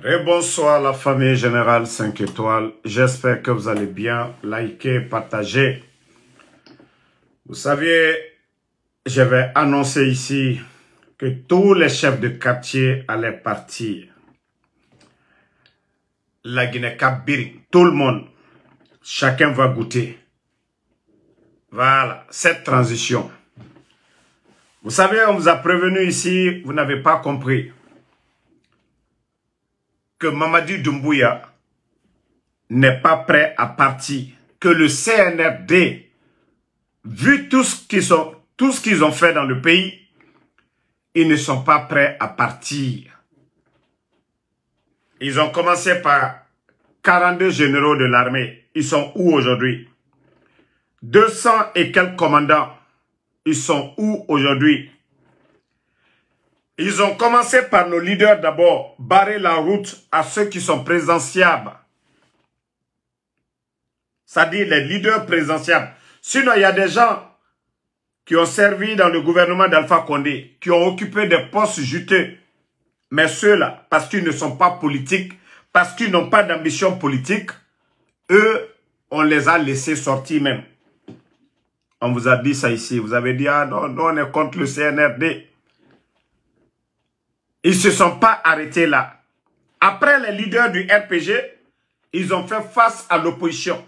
Rebonsoir la famille Générale 5 étoiles. J'espère que vous allez bien. Likez, partagez. Vous savez, je vais annoncer ici que tous les chefs de quartier allaient partir. La Guinée-Cap-Biri, tout le monde, chacun va goûter. Voilà, cette transition. Vous savez, on vous a prévenu ici, vous n'avez pas compris que Mamadi Doumbouya n'est pas prêt à partir, que le CNRD, vu tout ce qu'ils ont fait dans le pays, ils ne sont pas prêts à partir. Ils ont commencé par 42 généraux de l'armée. Ils sont où aujourd'hui? 200 et quelques commandants. Ils sont où aujourd'hui? Ils ont commencé par nos leaders d'abord, barrer la route à ceux qui sont présidentiables. C'est-à-dire les leaders présidentiables. Sinon, il y a des gens qui ont servi dans le gouvernement d'Alpha Condé, qui ont occupé des postes juteux. Mais ceux-là, parce qu'ils ne sont pas politiques, parce qu'ils n'ont pas d'ambition politique, eux, on les a laissés sortir même. On vous a dit ça ici. Vous avez dit, ah non, non, on est contre le CNRD. Ils ne se sont pas arrêtés là. Après les leaders du RPG, ils ont fait face à l'opposition.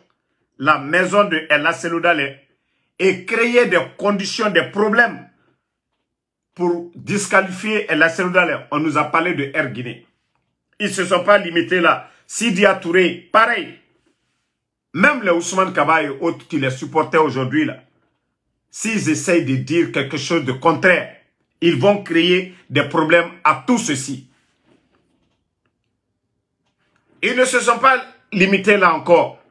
La maison de El Seloudale et créé des conditions, des problèmes pour disqualifier El Seloudale. On nous a parlé de Air Guinée. Ils ne se sont pas limités là. Sidia Touré, pareil. Même les Ousmane Kaba et autres qui les supportaient aujourd'hui là, s'ils essayent de dire quelque chose de contraire, ils vont créer des problèmes à tout ceci. Ils ne se sont pas limités là encore.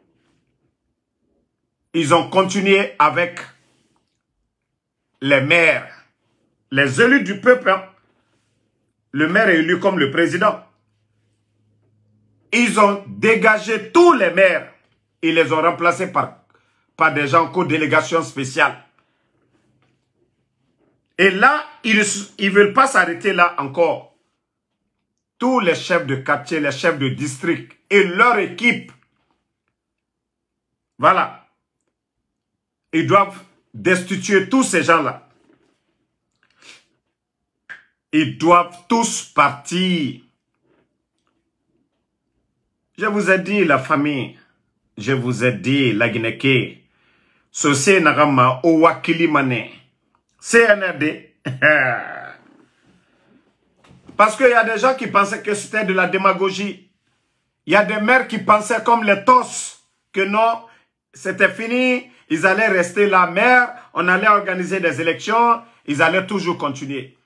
Ils ont continué avec les maires, les élus du peuple. Hein. Le maire est élu comme le président. Ils ont dégagé tous les maires. Ils les ont remplacés par des gens co-délégation spéciale. Et là, ils ne veulent pas s'arrêter là encore. Tous les chefs de quartier, les chefs de district et leur équipe, voilà, ils doivent destituer tous ces gens-là. Ils doivent tous partir. Je vous ai dit, la famille, je vous ai dit, la Guinée, Sosé Nagama, Owakili Mane, CNRD. Parce qu'il y a des gens qui pensaient que c'était de la démagogie. Il y a des maires qui pensaient comme les TOS, que non, c'était fini, ils allaient rester là, maire, on allait organiser des élections, ils allaient toujours continuer.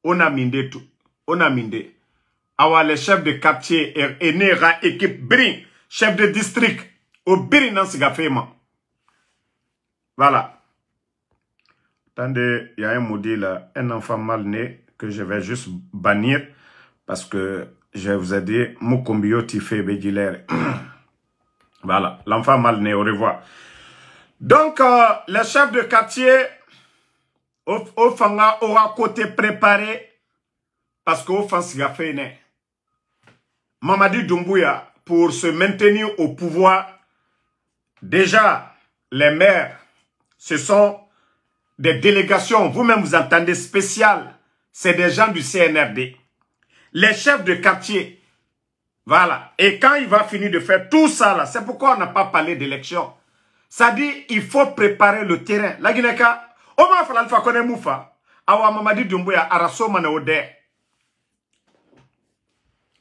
On a mindé tout. On a mindé. Alors les chefs de quartier et Nera, équipe Brin, chef de district, au Brin dans ce gafément. Voilà. Attendez, il y a un maudit là, un enfant mal né que je vais juste bannir parce que je vous ai dit, Mukombio Tifé Bedilère. Voilà, l'enfant mal né, au revoir. Donc, les chefs de quartier, au Fanga aura côté préparé parce qu'au Fansiga fait né. Mamadi Doumbouya, pour se maintenir au pouvoir, déjà, les maires, ce sont des délégations, vous-même vous entendez spéciales, c'est des gens du CNRD. Les chefs de quartier, voilà. Et quand il va finir de faire tout ça, là, c'est pourquoi on n'a pas parlé d'élection. Ça dit, il faut préparer le terrain. La Guinée-Ka, on va faire l'alpha connaît Moufa, Awa Mamadi Doumbouya, Araso Maneode.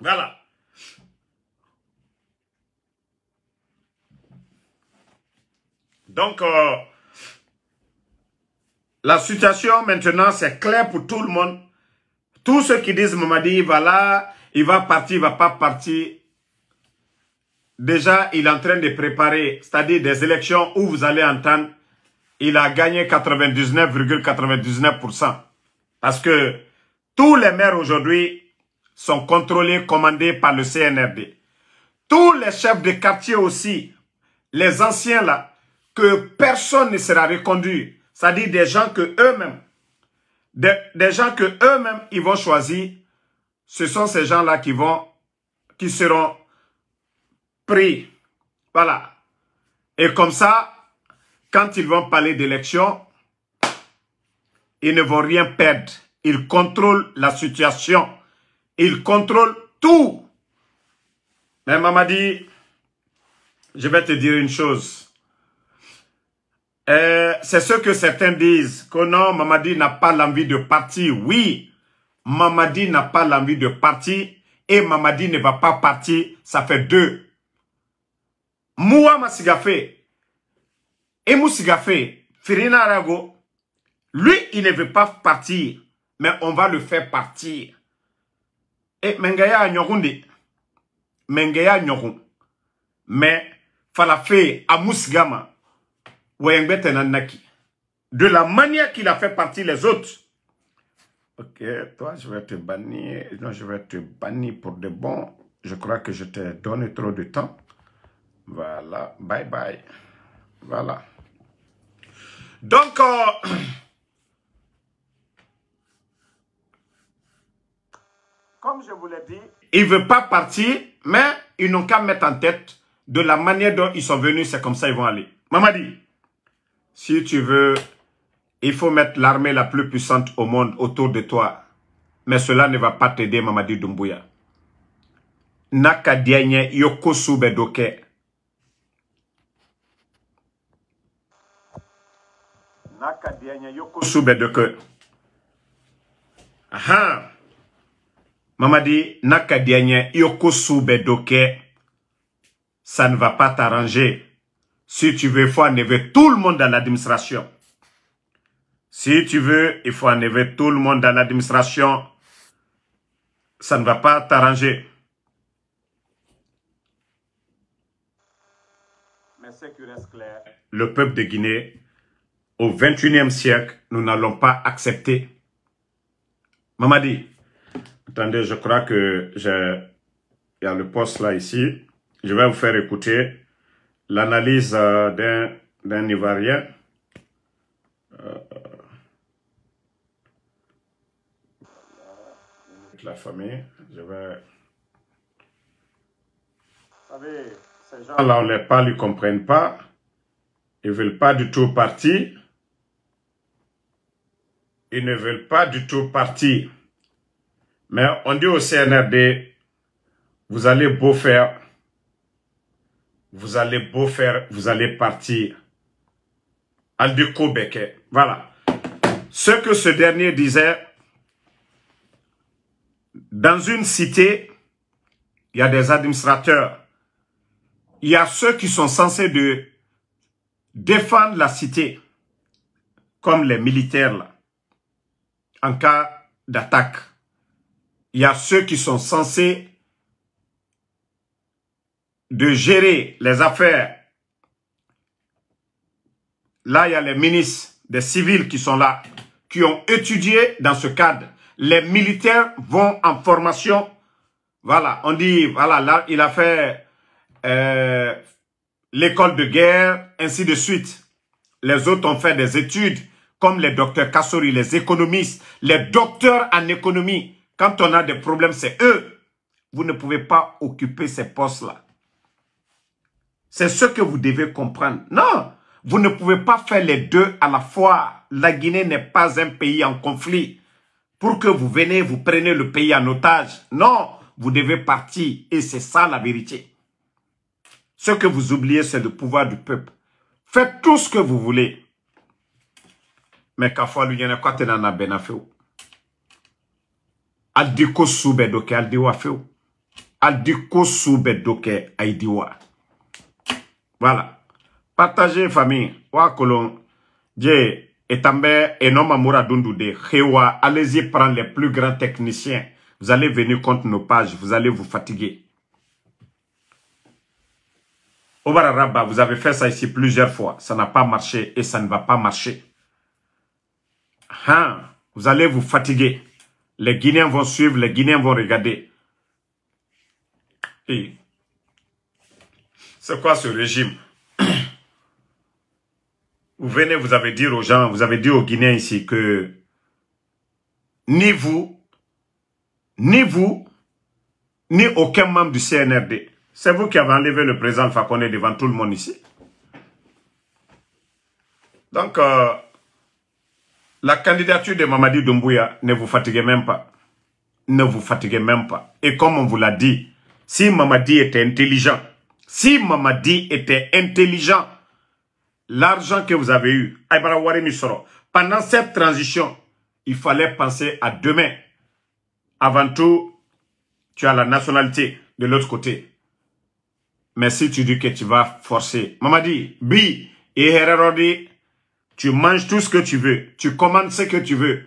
Voilà. Donc, la situation maintenant, c'est clair pour tout le monde. Tous ceux qui disent Mamadi, voilà, il va partir, il ne va pas partir. Déjà, il est en train de préparer, c'est-à-dire des élections où vous allez entendre, il a gagné 99,99%. Parce que tous les maires aujourd'hui sont contrôlés, commandés par le CNRD. Tous les chefs de quartier aussi, les anciens là, que personne ne sera reconduit. C'est-à-dire des gens que eux-mêmes, des gens que eux-mêmes ils vont choisir, ce sont ces gens-là qui vont qui seront pris. Voilà. Et comme ça, quand ils vont parler d'élection, ils ne vont rien perdre. Ils contrôlent la situation. Ils contrôlent tout. Mais Mamadi, je vais te dire une chose. C'est ce que certains disent, que non, Mamadi n'a pas l'envie de partir. Oui, Mamadi n'a pas l'envie de partir et Mamadi ne va pas partir. Ça fait deux. Moua Masigafé et Moussigafé, Firina Arago, lui, il ne veut pas partir, mais on va le faire partir. Et Mengaya Nyorundi, Mengaya Nyorun, mais Falafé à Moussigama, de la manière qu'il a fait partir les autres. Ok, toi, je vais te bannir. Non, je vais te bannir pour de bon. Je crois que je t'ai donné trop de temps. Voilà, bye bye. Voilà. Donc, comme je vous l'ai dit, il ne veut pas partir, mais ils n'ont qu'à mettre en tête de la manière dont ils sont venus, c'est comme ça ils vont aller. Mamadi, si tu veux, il faut mettre l'armée la plus puissante au monde autour de toi. Mais cela ne va pas t'aider, Mamadi Doumbouya. Naka dianye yoko soube doke. Naka dianye yoko soube doke. Aha. Mamadi, naka dianye yoko soube doke. Ça ne va pas t'arranger. Si tu veux, il faut enlever tout le monde dans l'administration. Si tu veux, il faut enlever tout le monde dans l'administration. Ça ne va pas t'arranger. Mais ce qui reste clair, le peuple de Guinée, au 21e siècle, nous n'allons pas accepter. Mamadi, attendez, je crois que il y a le poste là ici. Je vais vous faire écouter l'analyse d'un Ivoirien. La famille, je vais... Vous savez, ces gens-là, on les parle, ils ne comprennent pas. Ils ne veulent pas du tout partir. Ils ne veulent pas du tout partir. Mais on dit au CNRD, vous allez beau faire, vous allez partir. Aldiko Beke. Voilà. Ce que ce dernier disait, dans une cité, il y a des administrateurs. Il y a ceux qui sont censés de défendre la cité, comme les militaires là, en cas d'attaque. Il y a ceux qui sont censés de gérer les affaires. Là, il y a les ministres, des civils qui sont là, qui ont étudié dans ce cadre. Les militaires vont en formation. Voilà, on dit, voilà, là, il a fait l'école de guerre, ainsi de suite. Les autres ont fait des études, comme les docteurs Kassori, les économistes, les docteurs en économie. Quand on a des problèmes, c'est eux. Vous ne pouvez pas occuper ces postes-là. C'est ce que vous devez comprendre. Non, vous ne pouvez pas faire les deux à la fois. La Guinée n'est pas un pays en conflit. Pour que vous venez, vous prenez le pays en otage. Non, vous devez partir. Et c'est ça la vérité. Ce que vous oubliez, c'est le pouvoir du peuple. Faites tout ce que vous voulez. Mais kafwa l'union quoi t'en a benafeu. Aldiko soube doke aldiwa feu. Aldiko soube doke aidiwa. Voilà. Partagez famille. Wa kolon. Dje etambe enoma moura dundude. Hewa, allez-y prendre les plus grands techniciens. Vous allez venir contre nos pages. Vous allez vous fatiguer. Obara Rabba, vous avez fait ça ici plusieurs fois. Ça n'a pas marché et ça ne va pas marcher. Hein, vous allez vous fatiguer. Les Guinéens vont suivre, les Guinéens vont regarder. C'est quoi ce régime? Vous venez, vous avez dit aux gens, vous avez dit aux Guinéens ici que ni vous, ni aucun membre du CNRD. C'est vous qui avez enlevé le président Alpha Condé devant tout le monde ici. Donc, la candidature de Mamadi Doumbouya, ne vous fatiguez même pas. Ne vous fatiguez même pas. Et comme on vous l'a dit, si Mamadi était intelligent, l'argent que vous avez eu, pendant cette transition, il fallait penser à demain. Avant tout, tu as la nationalité de l'autre côté. Mais si tu dis que tu vas forcer, Mamadi, Bi et Hererodi, tu manges tout ce que tu veux, tu commandes ce que tu veux.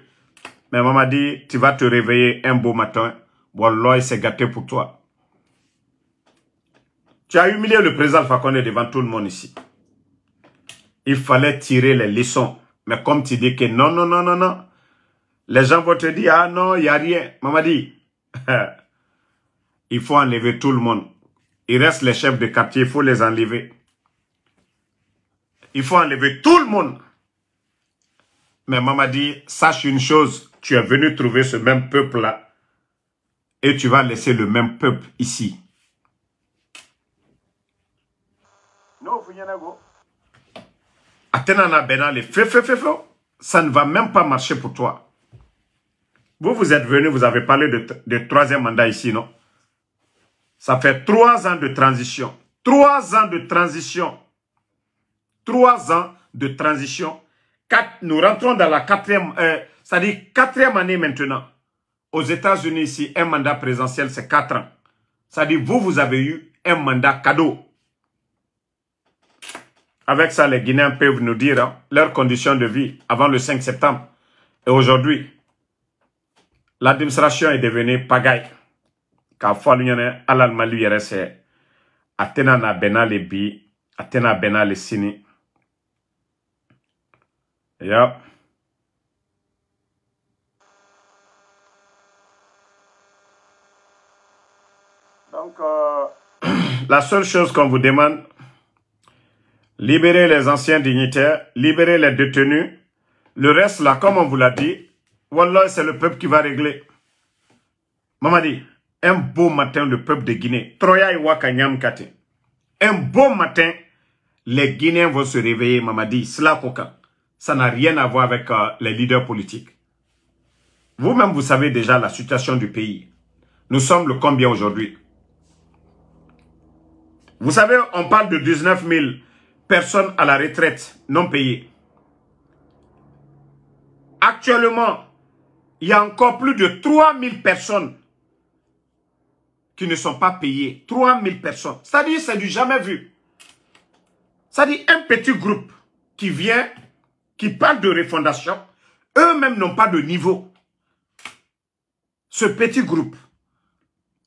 Mais Mamadi, tu vas te réveiller un beau matin, Wallah, c'est gâté pour toi. Tu as humilié le président Alpha Condé devant tout le monde ici. Il fallait tirer les leçons. Mais comme tu dis que non, non, non, non, non, les gens vont te dire, ah non, il n'y a rien. Mamadi, il faut enlever tout le monde. Il reste les chefs de quartier, il faut les enlever. Il faut enlever tout le monde. Mais Mamadi, sache une chose, tu es venu trouver ce même peuple-là et tu vas laisser le même peuple ici. Non, ça ne va même pas marcher pour toi. Vous êtes venu, vous avez parlé de troisième mandat ici, non? Ça fait 3 ans de transition. 3 ans de transition. 3 ans de transition. Nous rentrons dans la c'est-à-dire 4e année maintenant. Aux États-Unis ici, un mandat présidentiel, c'est 4 ans. C'est-à-dire vous avez eu un mandat cadeau. Avec ça, les Guinéens peuvent nous dire hein, leurs conditions de vie avant le 5 septembre. Et aujourd'hui, l'administration est devenue pagaille. Car Foualuniane, Alal Mali RSE, Atena na Bena le Bi, Atena Bena le Sini. Yep. Donc, la seule chose qu'on vous demande, libérer les anciens dignitaires, libérer les détenus. Le reste, là, comme on vous l'a dit, Wallah, c'est le peuple qui va régler. Mamadi, un beau matin, le peuple de Guinée, Troya Iwaka Nyam Kate. Un beau matin, les Guinéens vont se réveiller, Mamadi, Slakoka. Ça n'a rien à voir avec les leaders politiques. Vous-même, vous savez déjà la situation du pays. Nous sommes le combien aujourd'hui? Vous savez, on parle de 19 000 personnes à la retraite non payées. Actuellement, il y a encore plus de 3 000 personnes qui ne sont pas payées. 3 000 personnes. C'est-à-dire, c'est du jamais vu. C'est-à-dire, un petit groupe qui vient, qui parle de refondation, eux-mêmes n'ont pas de niveau. Ce petit groupe,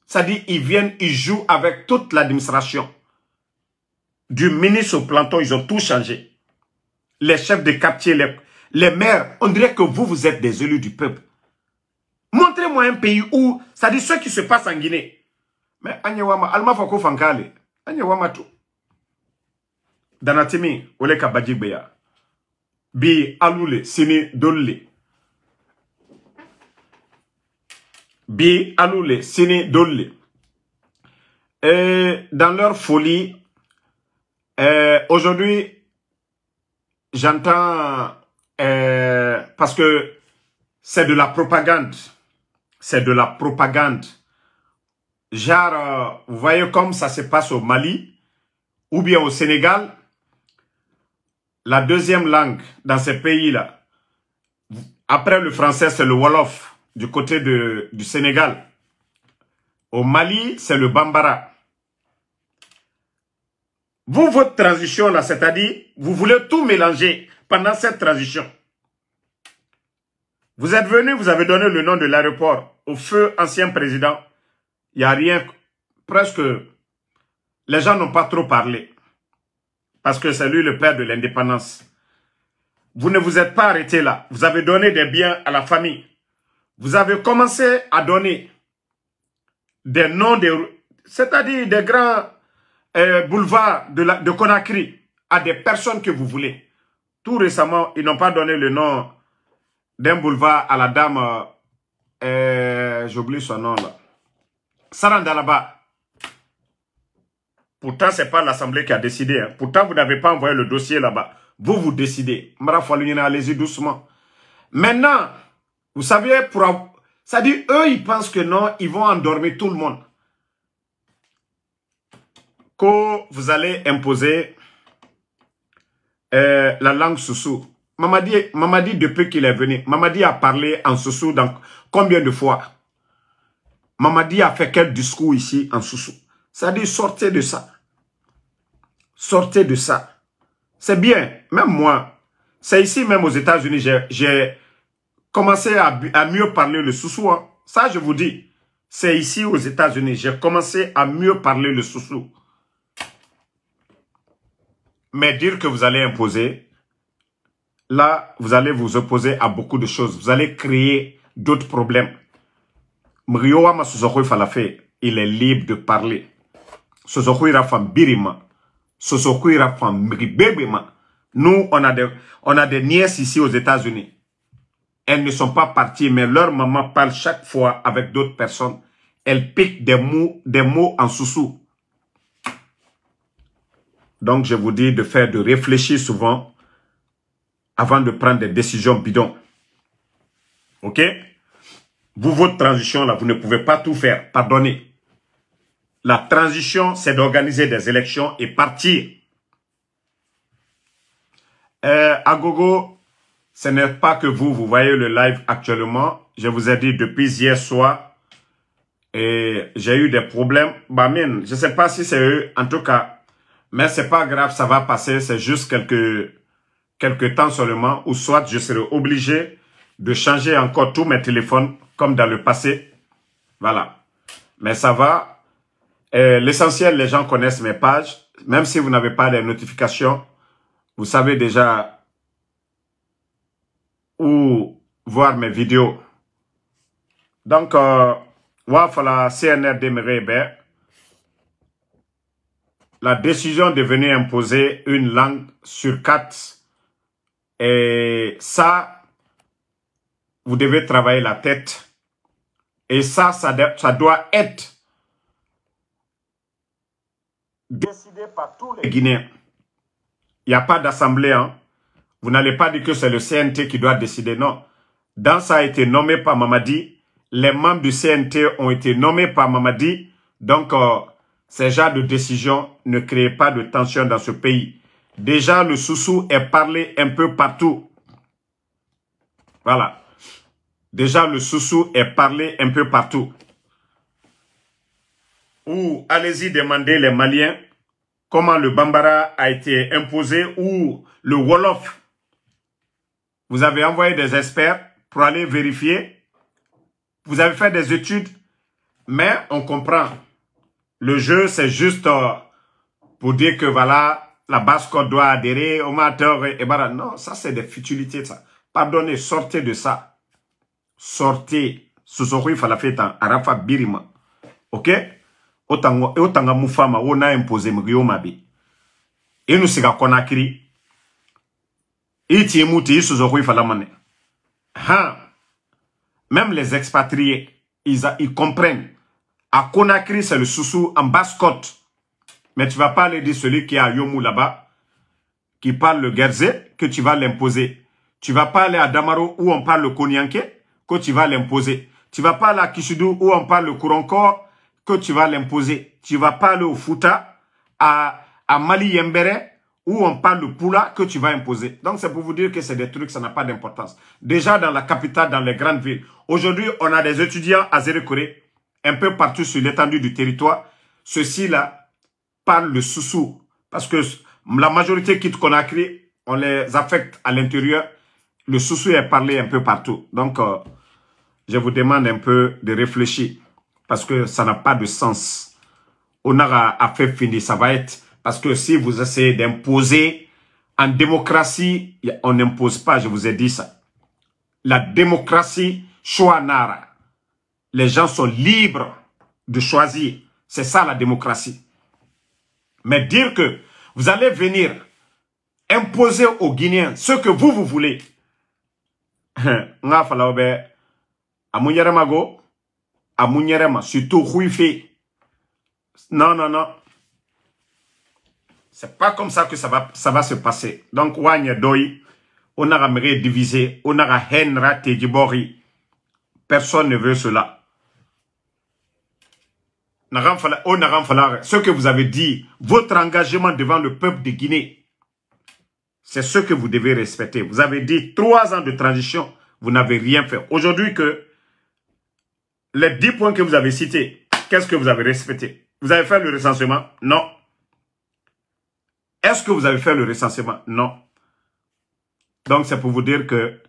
c'est-à-dire, ils viennent, ils jouent avec toute l'administration. Du ministre au planton, ils ont tout changé. Les chefs de quartier, les maires, on dirait que vous êtes des élus du peuple. Montrez-moi un pays où, c'est-à-dire ce qui se passe en Guinée. Mais, Anyewama, Alma Fako Fankale, Anyewama tout. Danatimi, Ole Kabadjigbeya. Bi Aloule, Sini Dolle. Bi Aloule, Sini Dolle. Et dans leur folie, aujourd'hui, j'entends, parce que c'est de la propagande. C'est de la propagande. Genre, vous voyez comme ça se passe au Mali ou bien au Sénégal. La deuxième langue dans ces pays-là, après le français, c'est le Wolof du côté du Sénégal. Au Mali, c'est le Bambara. Vous, votre transition là, c'est-à-dire, vous voulez tout mélanger pendant cette transition. Vous êtes venu, vous avez donné le nom de l'aéroport au feu ancien président. Il n'y a rien, presque, les gens n'ont pas trop parlé. Parce que c'est lui le père de l'indépendance. Vous ne vous êtes pas arrêté là. Vous avez donné des biens à la famille. Vous avez commencé à donner des noms, c'est-à-dire des grands boulevards de Conakry à des personnes que vous voulez. Tout récemment, ils n'ont pas donné le nom d'un boulevard à la dame, j'oublie son nom là. Saranda là-bas. Pourtant, ce n'est pas l'Assemblée qui a décidé. Hein. Pourtant, vous n'avez pas envoyé le dossier là-bas. Vous décidez. Allez-y doucement. Maintenant, vous savez, ça dit, eux, ils pensent que non, ils vont endormir tout le monde. Que vous allez imposer la langue soussou. Mamadi, depuis qu'il est venu, Mamadi a parlé en soussou donc combien de fois? Mamadi a fait quel discours ici en soussou? Ça dit, sortez de ça. Sortez de ça. C'est bien. Même moi, c'est ici même aux États-Unis, j'ai commencé à mieux parler le soussou. Hein. Ça, je vous dis, c'est ici aux États-Unis, j'ai commencé à mieux parler le soussou. Mais dire que vous allez imposer, là, vous allez vous opposer à beaucoup de choses. Vous allez créer d'autres problèmes. Mriowa Masuzokoi Falafé, il est libre de parler. Sozokoi Rafam Birima. Sozokoi Rafam Mribebema. Nous, on a des nièces ici aux États-Unis. Elles ne sont pas parties, mais leur maman parle chaque fois avec d'autres personnes. Elle pique des mots en soussou. Donc, je vous dis de réfléchir souvent avant de prendre des décisions bidons. OK? Vous, votre transition, là, vous ne pouvez pas tout faire. Pardonnez. La transition, c'est d'organiser des élections et partir. À Gogo, ce n'est pas que vous voyez le live actuellement. Je vous ai dit depuis hier soir, et j'ai eu des problèmes. Je ne sais pas si c'est eux, en tout cas. Mais c'est pas grave, ça va passer. C'est juste quelques temps seulement. Ou soit je serai obligé de changer encore tous mes téléphones comme dans le passé. Voilà. Mais ça va. L'essentiel, les gens connaissent mes pages. Même si vous n'avez pas les notifications, vous savez déjà où voir mes vidéos. Donc, voilà, CNRD la décision de venir imposer une langue sur 4. Et ça, vous devez travailler la tête. Et ça doit être décidé par tous les Guinéens. Il n'y a pas d'assemblée. Hein. Vous n'allez pas dire que c'est le CNT qui doit décider. Non. Dans ça a été nommé par Mamadi. Les membres du CNT ont été nommés par Mamadi. Donc, ces genres de décisions ne créent pas de tension dans ce pays. Déjà, le soussou est parlé un peu partout. Voilà. Déjà, le soussou est parlé un peu partout. Ou allez-y demander les Maliens comment le Bambara a été imposé ou le Wolof. Vous avez envoyé des experts pour aller vérifier. Vous avez fait des études, mais on comprend. Le jeu, c'est juste pour dire que voilà, la Basse-Côte doit adhérer au matin et voilà. Non, ça c'est des futilités. Ça. Pardonnez, sortez de ça. Sortez. Sosokoi Falafé en Arafa Birima. Ok? Otanga Moufama, on a imposé Mrio Mabi. Et nous c'est Konakri. Et Tiemouti, Sosokoi Falamane. Même les expatriés, ils comprennent. À Conakry, c'est le soussou en Basse-Côte. Mais tu ne vas pas aller dire celui qui est à Yomou là-bas, qui parle le Guerzé, que tu vas l'imposer. Tu ne vas pas aller à Damaro où on parle le Konyanké, que tu vas l'imposer. Tu ne vas pas aller à Kishidou où on parle le Kouronkor, que tu vas l'imposer. Tu ne vas pas aller au Fouta, à Mali Yembere, où on parle le Poula, que tu vas imposer. Donc c'est pour vous dire que c'est des trucs, ça n'a pas d'importance. Déjà dans la capitale, dans les grandes villes. Aujourd'hui, on a des étudiants à Zérekoré, un peu partout sur l'étendue du territoire. Ceux-ci-là parlent le soussou. Parce que la majorité quitte Conakry, on les affecte à l'intérieur. Le soussou est parlé un peu partout. Donc, je vous demande un peu de réfléchir. Parce que ça n'a pas de sens. On a fait finir, ça va être... Parce que si vous essayez d'imposer en démocratie, on n'impose pas, je vous ai dit ça. La démocratie, choix nara. Les gens sont libres de choisir. C'est ça la démocratie. Mais dire que vous allez venir imposer aux Guinéens ce que vous voulez. Nga falaobe, amunyeremago, à Mounierema, surtout Rouifé. Non, non, non. C'est pas comme ça que ça va se passer. Donc, Wanya Doi, on a raméré divisé, on a Henra Tedjibori. Personne ne veut cela. Ce que vous avez dit, votre engagement devant le peuple de Guinée, c'est ce que vous devez respecter. Vous avez dit 3 ans de transition, vous n'avez rien fait. Aujourd'hui que les 10 points que vous avez cités, qu'est-ce que vous avez respecté? Vous avez fait le recensement? Non. Est-ce que vous avez fait le recensement? Non. Donc c'est pour vous dire que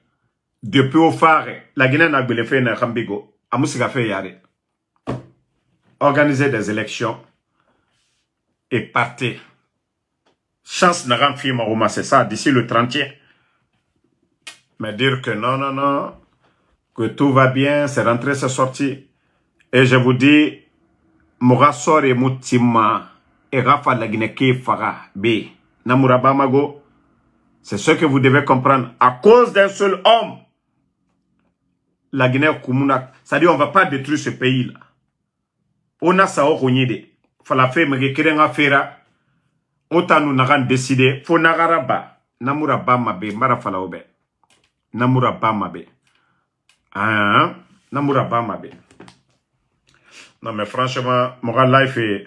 depuis au phare, la Guinée n'a pas fait un Rambigo, à Moussika fait Yare. Organiser des élections et partir. Chance n'a rien fait, c'est ça, d'ici le 30e. Mais dire que non, non, non, que tout va bien, c'est rentré, c'est sorti. Et je vous dis, Moura sort et Moutima, et Rafa la Guinée qui fera, B, Namouraba Mago, c'est ce que vous devez comprendre. À cause d'un seul homme, la Guinée Koumouna, c'est-à-dire on ne va pas détruire ce pays-là. On a ça au Ronyede. Fala fait me rekirenga fera. Ota nous n'aran décidé. Fo nagaraba. Namura ba mabe. Mara fala obe. Namura ba mabe. Ah, namura ba mabe. Non mais franchement, mon life est.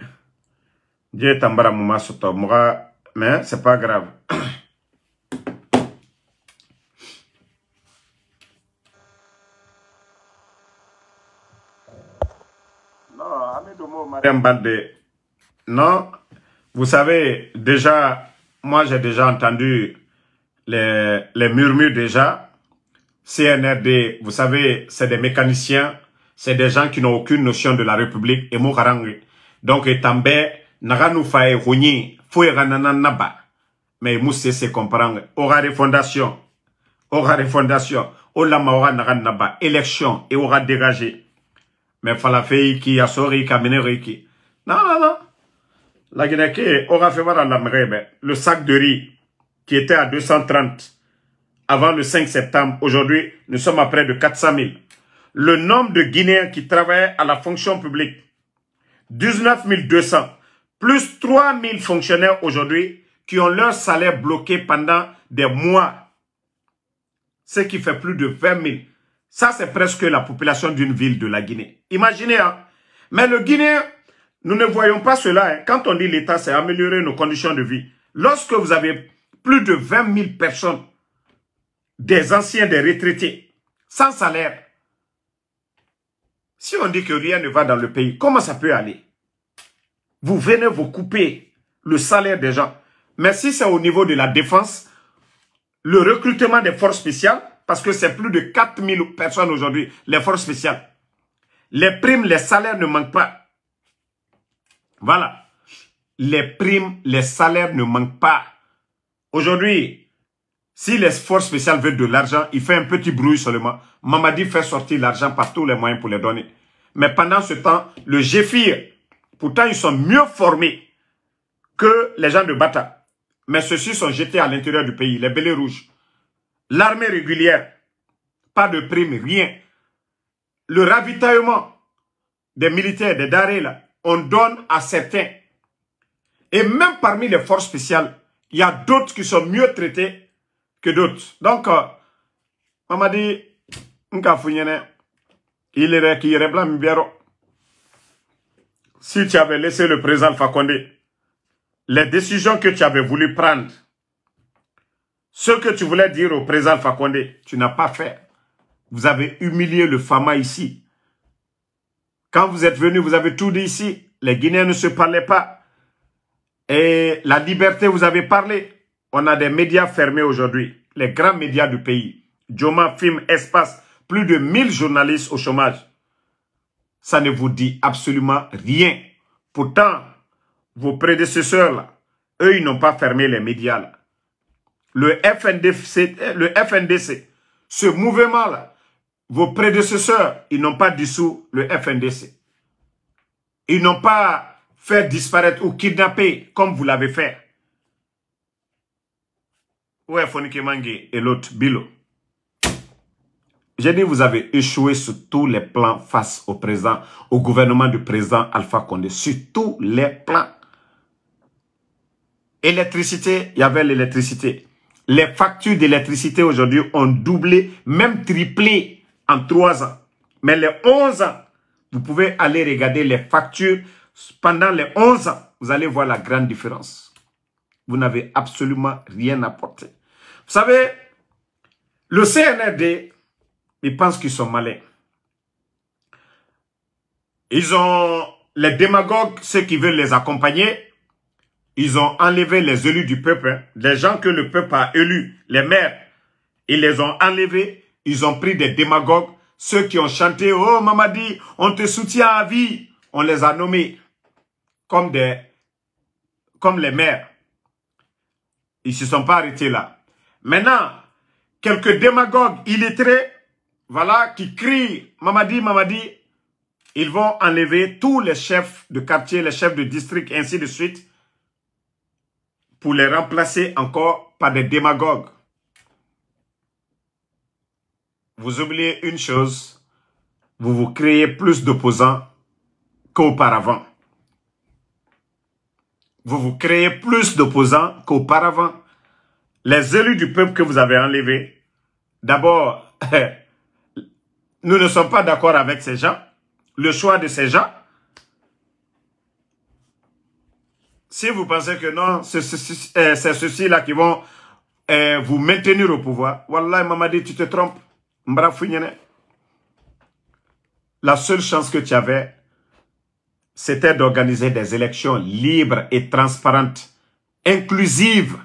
Dieu tambara mouma soto. Mais c'est pas grave. Non, vous savez, déjà, moi j'ai déjà entendu les murmures déjà. CNRD, vous savez, c'est des mécaniciens, c'est des gens qui n'ont aucune notion de la République et Mouharangri. Donc, També, Naranou Faye Rouni, Foué Rananan Naba. Mais Moussé se comprendre. Aura des fondations, Olama aura Naran Naba, élection, et aura dégagé. Mais Falafei qui a sorti, qui a mené qui. Non, non, non. La Guinée aura fait voir à la mrebe le sac de riz qui était à 230 avant le 5 septembre. Aujourd'hui, nous sommes à près de 400 000. Le nombre de Guinéens qui travaillaient à la fonction publique, 19 200, plus 3 000 fonctionnaires aujourd'hui qui ont leur salaire bloqué pendant des mois. Ce qui fait plus de 20 000. Ça, c'est presque la population d'une ville de la Guinée. Imaginez, hein. Mais le Guinéen, nous ne voyons pas cela. Hein. Quand on dit l'État, c'est améliorer nos conditions de vie. Lorsque vous avez plus de 20 000 personnes, des anciens, des retraités, sans salaire, si on dit que rien ne va dans le pays, comment ça peut aller? Vous venez vous couper le salaire des gens. Mais si c'est au niveau de la défense, le recrutement des forces spéciales, parce que c'est plus de 4 000 personnes aujourd'hui, les forces spéciales. Les primes, les salaires ne manquent pas. Voilà. Les primes, les salaires ne manquent pas. Aujourd'hui, si les forces spéciales veulent de l'argent, il fait un petit bruit seulement. Mamadi fait sortir l'argent par tous les moyens pour les donner. Mais pendant ce temps, le GFIR, pourtant ils sont mieux formés que les gens de Bata. Mais ceux-ci sont jetés à l'intérieur du pays, les bélets rouges. L'armée régulière, pas de prime, rien. Le ravitaillement des militaires, des darés, là, on donne à certains. Et même parmi les forces spéciales, il y a d'autres qui sont mieux traités que d'autres. Donc, Mamadi, si tu avais laissé le président Alpha Condé, les décisions que tu avais voulu prendre, ce que tu voulais dire au président Alpha Condé, tu n'as pas fait. Vous avez humilié le Fama ici. Quand vous êtes venu, vous avez tout dit ici. Les Guinéens ne se parlaient pas. Et la liberté, vous avez parlé. On a des médias fermés aujourd'hui. Les grands médias du pays. Joma, Film, Espace. Plus de 1000 journalistes au chômage. Ça ne vous dit absolument rien. Pourtant, vos prédécesseurs, là, eux, ils n'ont pas fermé les médias. Là. Le FNDC, ce mouvement-là, vos prédécesseurs, ils n'ont pas dissous le FNDC. Ils n'ont pas fait disparaître ou kidnapper comme vous l'avez fait. Ouais, Fonike Mangue et l'autre, Bilo. J'ai dit, vous avez échoué sur tous les plans face au président, au gouvernement du président Alpha Condé. Sur tous les plans. Électricité, il y avait l'électricité. Les factures d'électricité aujourd'hui ont doublé, même triplé en 3 ans. Mais les 11 ans, vous pouvez aller regarder les factures. Pendant les 11 ans, vous allez voir la grande différence. Vous n'avez absolument rien apporté. Vous savez, le CNRD, ils pensent qu'ils sont malins. Ils ont les démagogues, ceux qui veulent les accompagner. Ils ont enlevé les élus du peuple, hein, les gens que le peuple a élus, les maires. Ils les ont enlevés. Ils ont pris des démagogues, ceux qui ont chanté « Oh Mamadi, on te soutient à vie ». On les a nommés comme les maires. Ils ne se sont pas arrêtés là. Maintenant, quelques démagogues illettrés, voilà, qui crient « Mamadi, Mamadi », ils vont enlever tous les chefs de quartier, les chefs de district, et ainsi de suite, pour les remplacer encore par des démagogues. Vous oubliez une chose, vous vous créez plus d'opposants qu'auparavant. Vous vous créez plus d'opposants qu'auparavant. Les élus du peuple que vous avez enlevés, d'abord, nous ne sommes pas d'accord avec ces gens. Le choix de ces gens. Si vous pensez que non, c'est ceux-ci-là qui vont vous maintenir au pouvoir, Wallah, Mamadi, tu te trompes. La seule chance que tu avais, c'était d'organiser des élections libres et transparentes, inclusives.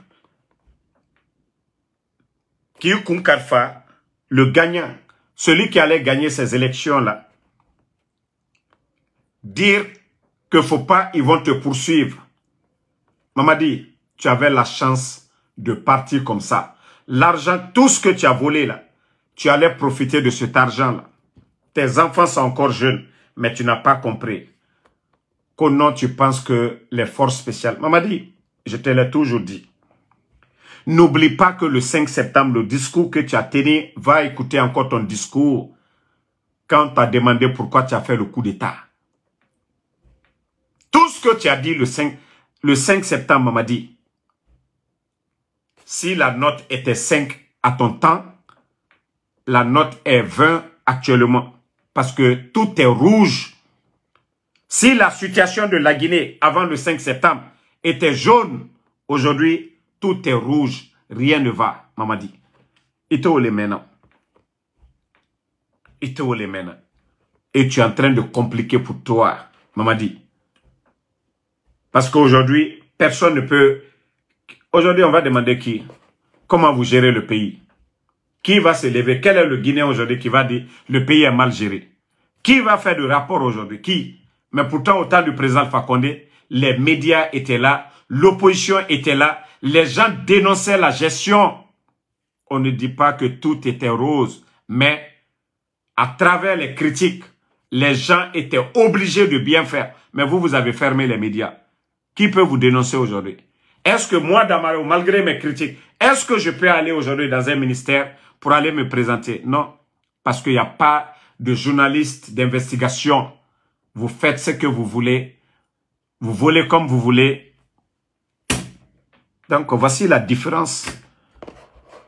Kiyoukoum Karfa, le gagnant, celui qui allait gagner ces élections-là, dire que faut pas, ils vont te poursuivre. Mamadi, tu avais la chance de partir comme ça. L'argent, tout ce que tu as volé là, tu allais profiter de cet argent-là. Tes enfants sont encore jeunes, mais tu n'as pas compris. Qu'au nom, tu penses que les forces spéciales... Mamadi, je te l'ai toujours dit. N'oublie pas que le 5 septembre, le discours que tu as tenu, va écouter encore ton discours quand tu as demandé pourquoi tu as fait le coup d'État. Tout ce que tu as dit le 5 septembre, Mamadi, si la note était 5 à ton temps, la note est 20 actuellement. Parce que tout est rouge. Si la situation de la Guinée avant le 5 septembre était jaune, aujourd'hui, tout est rouge. Rien ne va, Mamadi. Et tu les maintenant. Et tu les maintenant. Et tu es en train de compliquer pour toi, Mamadi. Parce qu'aujourd'hui, personne ne peut... Aujourd'hui, on va demander qui? Comment vous gérez le pays? Qui va se lever? Quel est le Guinéen aujourd'hui qui va dire le pays est mal géré? Qui va faire le rapport aujourd'hui? Qui? Mais pourtant, au temps du président Alpha Condé, les médias étaient là, l'opposition était là, les gens dénonçaient la gestion. On ne dit pas que tout était rose, mais à travers les critiques, les gens étaient obligés de bien faire. Mais vous, vous avez fermé les médias. Qui peut vous dénoncer aujourd'hui? Est-ce que moi, Damaro, malgré mes critiques, est-ce que je peux aller aujourd'hui dans un ministère pour aller me présenter? Non, parce qu'il n'y a pas de journalistes d'investigation. Vous faites ce que vous voulez. Vous volez comme vous voulez. Donc, voici la différence.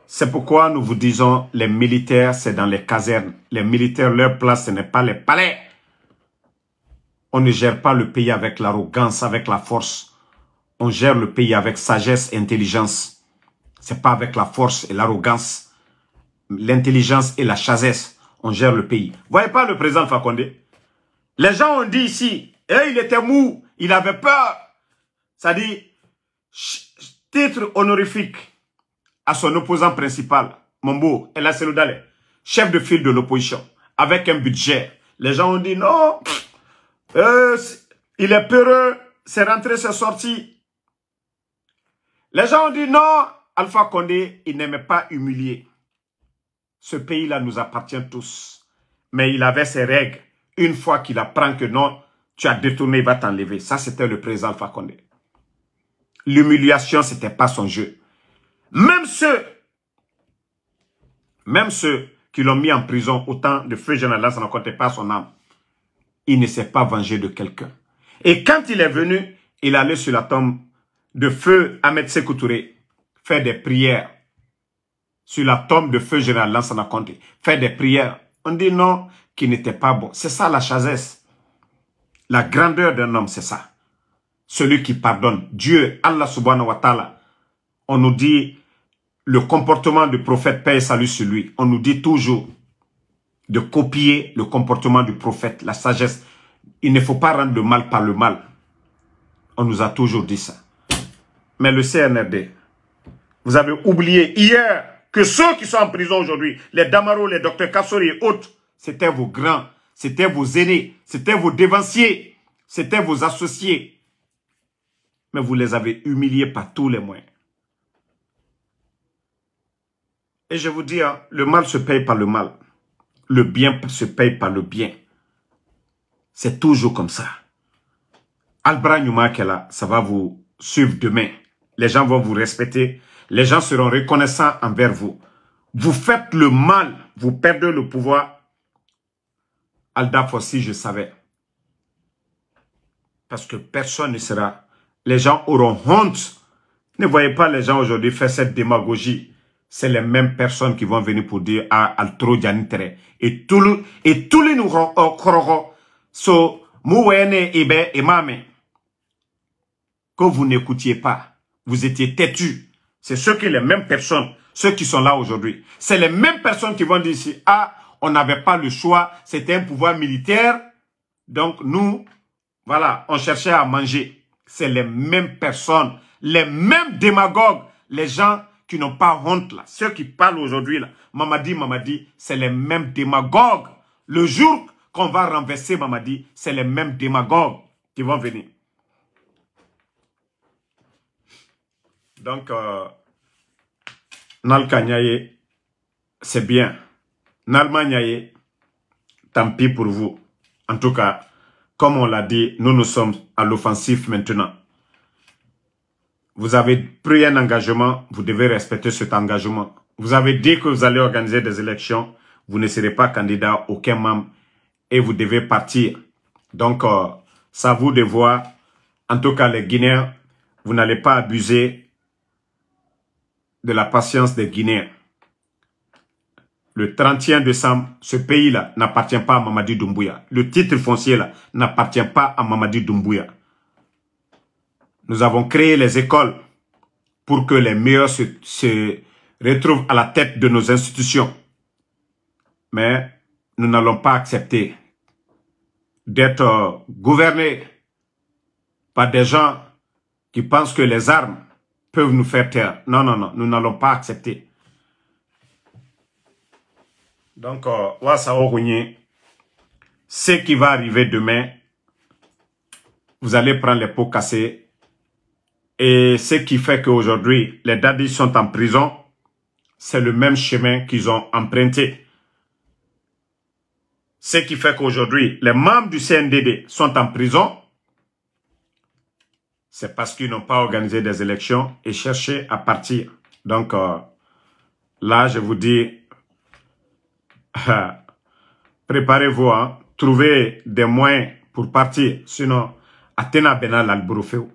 C'est pourquoi nous vous disons, les militaires, c'est dans les casernes. Les militaires, leur place, ce n'est pas les palais. On ne gère pas le pays avec l'arrogance, avec la force. On gère le pays avec sagesse et intelligence. Ce n'est pas avec la force et l'arrogance. L'intelligence et la sagesse. On gère le pays. Vous voyez pas le président Fakonde? Les gens ont dit ici, il était mou, il avait peur. Ça dit, titre honorifique à son opposant principal, Mombo El Asseloudale, chef de file de l'opposition, avec un budget. Les gens ont dit non, il est peureux, c'est rentré, c'est sorti. Les gens ont dit non, Alpha Condé, il n'aimait pas humilier. Ce pays-là nous appartient tous. Mais il avait ses règles. Une fois qu'il apprend que non, tu as détourné, il va t'enlever. Ça, c'était le président Alpha Condé. L'humiliation, ce n'était pas son jeu. Même ceux qui l'ont mis en prison au temps de feu général, ça ne comptait pas son âme. Il ne s'est pas vengé de quelqu'un. Et quand il est venu, il allait sur la tombe de feu Ahmed Sékou Touré, faire des prières. Sur la tombe de feu général Lansana Conté, faire des prières. On dit non, qu'il n'était pas bon. C'est ça la chazesse. La grandeur d'un homme, c'est ça. Celui qui pardonne. Dieu, Allah subhanahu wa ta'ala, on nous dit le comportement du prophète, paix et salut sur lui. On nous dit toujours de copier le comportement du prophète, la sagesse. Il ne faut pas rendre le mal par le mal. On nous a toujours dit ça. Mais le CNRD, vous avez oublié hier que ceux qui sont en prison aujourd'hui, les Damaro, les docteurs Kassori et autres, c'était vos grands, c'était vos aînés, c'était vos dévanciers, c'était vos associés. Mais vous les avez humiliés par tous les moyens. Et je vous dis, hein, le mal se paye par le mal. Le bien se paye par le bien. C'est toujours comme ça. Albra Nyumakela, ça va vous suivre demain. Les gens vont vous respecter. Les gens seront reconnaissants envers vous. Vous faites le mal, vous perdez le pouvoir. Alda Fossi, je savais. Parce que personne ne sera. Les gens auront honte. Ne voyez pas les gens aujourd'hui faire cette démagogie. C'est les mêmes personnes qui vont venir pour dire à Altro Dianitere. Et tous les nous so Mouwene Ebe et Mame. Que vous n'écoutiez pas. Vous étiez têtus. C'est ceux qui les mêmes personnes, ceux qui sont là aujourd'hui. C'est les mêmes personnes qui vont dire ici, ah, on n'avait pas le choix, c'était un pouvoir militaire. Donc nous, voilà, on cherchait à manger. C'est les mêmes personnes, les mêmes démagogues, les gens qui n'ont pas honte là. Ceux qui parlent aujourd'hui là, Mamadi, c'est les mêmes démagogues. Le jour qu'on va renverser Mamadi, c'est les mêmes démagogues qui vont venir. Donc, Nalka Nyaye, c'est bien. Nalma Nyaye, tant pis pour vous. En tout cas, comme on l'a dit, nous sommes à l'offensive maintenant. Vous avez pris un engagement, vous devez respecter cet engagement. Vous avez dit que vous allez organiser des élections, vous ne serez pas candidat, aucun membre, et vous devez partir. Donc, c'est à vous de voir. En tout cas, les Guinéens, vous n'allez pas abuser de la patience des Guinéens. Le 31 décembre, ce pays-là n'appartient pas à Mamadi Doumbouya. Le titre foncier là n'appartient pas à Mamadi Doumbouya. Nous avons créé les écoles pour que les meilleurs se retrouvent à la tête de nos institutions. Mais nous n'allons pas accepter d'être gouvernés par des gens qui pensent que les armes peuvent nous faire taire. Non, non, non, nous n'allons pas accepter. Donc, ce qui va arriver demain, vous allez prendre les pots cassés. Et ce qui fait qu'aujourd'hui, les dadis sont en prison, c'est le même chemin qu'ils ont emprunté. Ce qui fait qu'aujourd'hui, les membres du CNDD sont en prison, c'est parce qu'ils n'ont pas organisé des élections et cherché à partir. Donc, là, je vous dis, préparez-vous, hein, trouvez des moyens pour partir. Sinon, Athéna Benal al-Bourofeu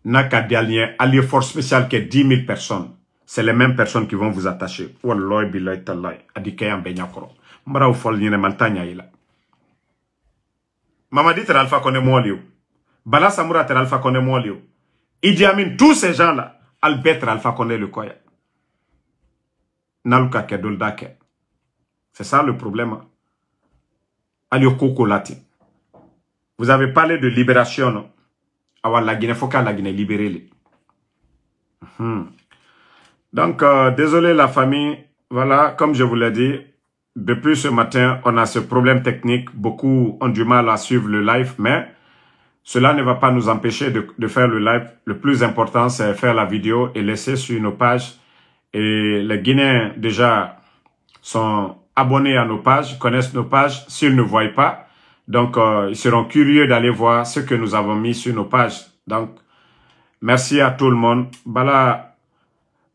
n'a qu'à dire allié force spéciale qui est 10 000 personnes. C'est les mêmes personnes qui vont vous attacher. Wallahi billahi tallahi. Adikayan benyakoro. Mbara ufol nyene maltanya ila. Mamadi tel Alpha Condé Mwaliou. Bala Samoura tel Alpha Condé Mwaliou. Idi Amin, tous ces gens-là, Albert Alpha Condé le Koya. Naluka Kedoldake. C'est ça le problème. Aliokoko Lati. Vous avez parlé de libération, non? Alors la Guinée, il faut que la Guinée libère. Donc, désolé la famille. Voilà, comme je vous l'ai dit, depuis ce matin, on a ce problème technique. Beaucoup ont du mal à suivre le live, mais cela ne va pas nous empêcher de faire le live. Le plus important, c'est faire la vidéo et laisser sur nos pages. Et les Guinéens, déjà, sont abonnés à nos pages, connaissent nos pages, s'ils ne voient pas. Donc, ils seront curieux d'aller voir ce que nous avons mis sur nos pages. Donc, merci à tout le monde. Bala,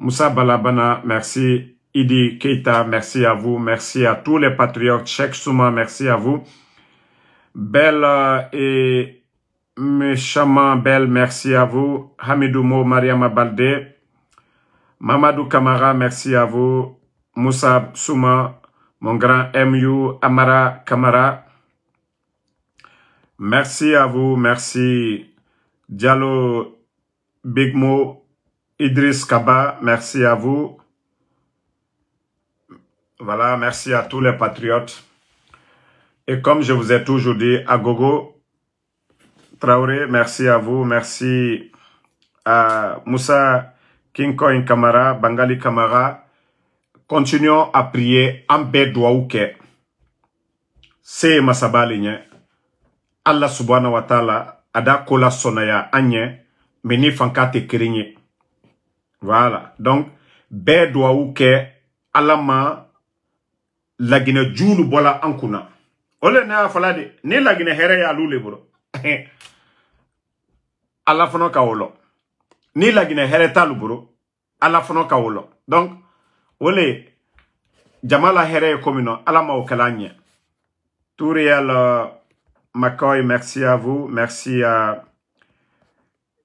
Moussa Balabana, merci. Idi Keita, merci à vous. Merci à tous les patriotes. Cheikh Souma, merci à vous. Belle et méchamment belle, merci à vous. Hamidoumo, Mariama Balde. Mamadou Kamara, merci à vous. Moussa Souma, mon grand MU, Amara Kamara. Merci à vous, merci. Diallo Bigmo, Idriss Kaba, merci à vous. Voilà, merci à tous les patriotes. Et comme je vous ai toujours dit, Agogo Traoré, merci à vous. Merci à Moussa Kinkoin Kamara, Bangali Kamara. Continuons à prier en Bédouaouke. C'est Masabali. Allah subhanahu wa ta'ala, ada kola sonaya anye, meni fankate kirinye. Voilà. Donc, Bédouaouke, Allah ma lagine julu bola ankuna. Ole na falade, ni lagine here ya lule bro. Allah fono ka wolo. Ni lagine here talu bro. Allah fono ka wolo. Donc, ole jamala here komino, Allah ma okalanye. Touriel McCoy, merci à vous. Merci à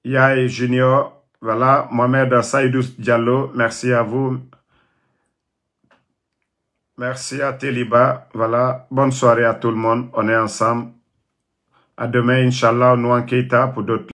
Yaye Junior. Voilà. Mohamed Saïdou Diallo, merci à vous. Merci à Teliba. Voilà. Bonne soirée à tout le monde. On est ensemble. À demain, Inch'Allah, nous en Keita pour d'autres.